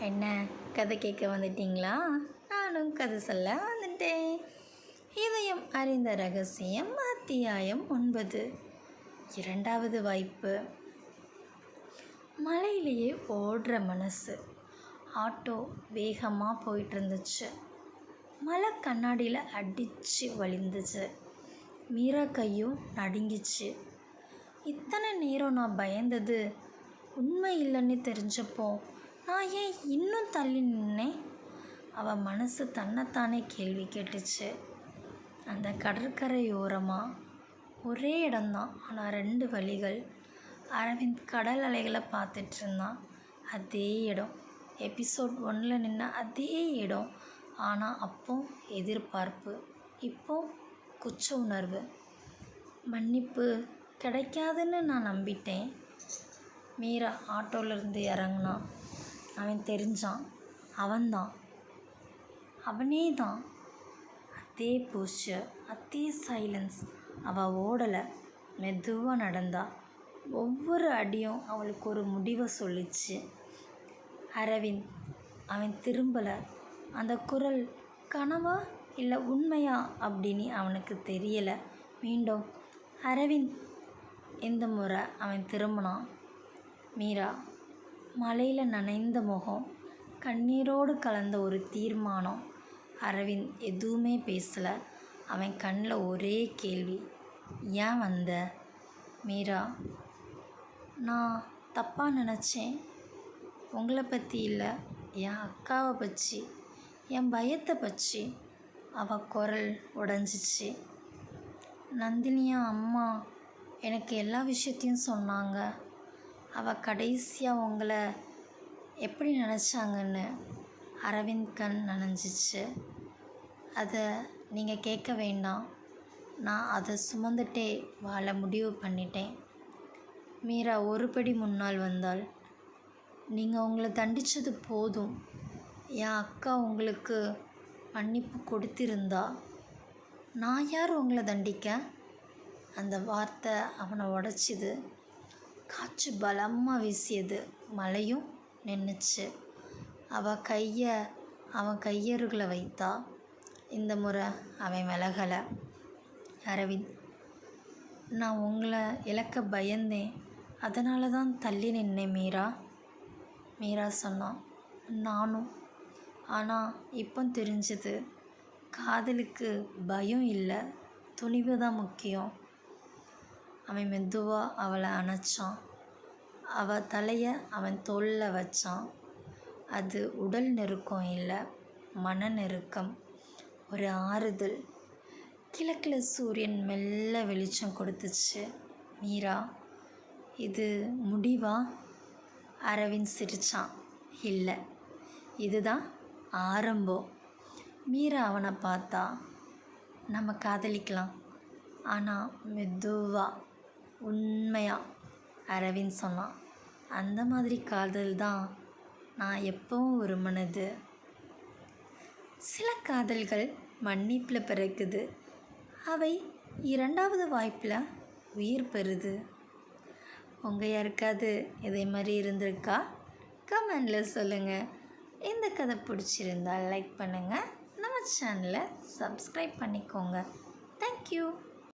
என்ன கதை கேட்க வந்துட்டீங்களா? நானும் கதை சொல்ல வந்துட்டேன். இதயம் அறிந்த ரகசியம் அத்தியாயம் 9. 2வது வாய்ப்பு. மலையிலேயே ஓடுற மனசு. ஆட்டோ வேகமாக போயிட்டு இருந்துச்சு. மலை கண்ணாடியில் அடித்து வலிந்துச்சு. மீரா கையும் நடுங்கிச்சு. இத்தனை நேரம் நான் பயந்தது உண்மை இல்லைன்னு தெரிஞ்சப்போ நான் ஏன் இன்னும் தள்ளி நின்னேன்? அவள் மனசு தன்னைத்தானே கேள்வி கேட்டுச்சு. அந்த கடற்கரையோரமாக ஒரே இடம்தான், ஆனால் 2 வழிகள். அரவிந்த் கடல் அலைகளை பார்த்துட்டு இருந்தான். அதே இடம், எபிசோட் 1 நின்ன அதே இடம். ஆனால் அப்போ எதிர்பார்ப்பு, இப்போ குற்ற உணர்வு. மன்னிப்பு கிடைக்காதுன்னு நான் நம்பிட்டேன். மீரா ஆட்டோலேருந்து இறங்கினான். அவன் தெரிஞ்சான். அவனே தான். அதே போஸ்டர், அதே சைலன்ஸ். அவள் ஓடலை, மெதுவாக நடந்தா. ஒவ்வொரு அடியும் அவளுக்கு ஒரு முடிவை சொல்லிச்சு. அரவிந்த். அவன் திரும்பலை. அந்த குரல் கனவா இல்லை உண்மையா அப்படின்னு அவனுக்கு தெரியலை. மீண்டும் அரவிந்த். இந்த முறை அவன் திரும்பினான். மீரா. மலையில் நனைந்த முகம், கண்ணீரோடு கலந்த ஒரு தீர்மானம். அரவிந்த் எதுவுமே பேசலை. அவன் கண்ணில் ஒரே கேள்வி, ஏன் வந்த? மீரா. நான் தப்பாக நினச்சேன். உங்களை பற்றி இல்லை, என் அக்காவை பற்றி, என் பயத்தை பற்றி. அவள் குரல் உடஞ்சிச்சு. நந்தினியா அம்மா எனக்கு எல்லா விஷயத்தையும் சொன்னாங்க. அவள் கடைசியாக உங்களை எப்படி நினச்சாங்கன்னு. அரவிந்த் கண் நனைஞ்சிச்சு. அதை நீங்கள் கேட்க வேண்டாம். நான் அதை சுமந்துட்டே வாழ முடிவு பண்ணிட்டேன். மீரா ஒரு படி முன்னால் வந்தாள். நீங்கள் உங்களை தண்டித்தது போதும். என் அக்கா உங்களுக்கு மன்னிப்பு கொடுத்திருந்தா நான் யார் உங்களை தண்டிக்க? அந்த வார்த்தை அவனை உடைச்சிது. காற்று பலமாக வீசியது. மழையும் நின்றுச்சு. அவன் கையருகில் வைத்தா. இந்த முறை அவன் விலகலை. அரவிந்த். நான் உங்களை இழக்க பயந்தேன், அதனால தான் தள்ளி நின்னேன் மீரா. மீரா சொன்னான். நானும். ஆனால் இப்போ தெரிஞ்சுது, காதலுக்கு பயம் இல்லை, துணிவு தான் முக்கியம். அவன் மெதுவாக அவளை அணைச்சான். அவள் தலையை அவன் தோளில் வச்சான். அது உடல் நெருக்கம் இல்லை, மன நெருக்கம். ஒரு ஆறுதல். கிழக்கில் சூரியன் மெல்ல வெளிச்சம் கொடுத்துச்சு. மீரா. இது முடிவா? அரவிந்த் சிரித்தான். இல்லை, இதுதான் ஆரம்பம். மீரா அவனை பார்த்தா. நம்ம காதலிக்கலாம், ஆனால் மெதுவாக, உண்மையாக. அரவிந்த் சொன்னான். அந்த மாதிரி காதல் தான் நான் எப்பவும் விரும்பினது. சில காதல்கள் மன்னிப்பில் பிறக்குது, அவை 2வது வாய்ப்பில் உயிர் பெறுது. உங்கள் யாருக்காவது இதே மாதிரி இருந்திருக்கா? கமெண்டில் சொல்லுங்கள். இந்த கதை பிடிச்சிருந்தால் லைக் பண்ணுங்கள். நம்ம சேனலை சப்ஸ்கிரைப் பண்ணிக்கோங்க. தேங்க்யூ.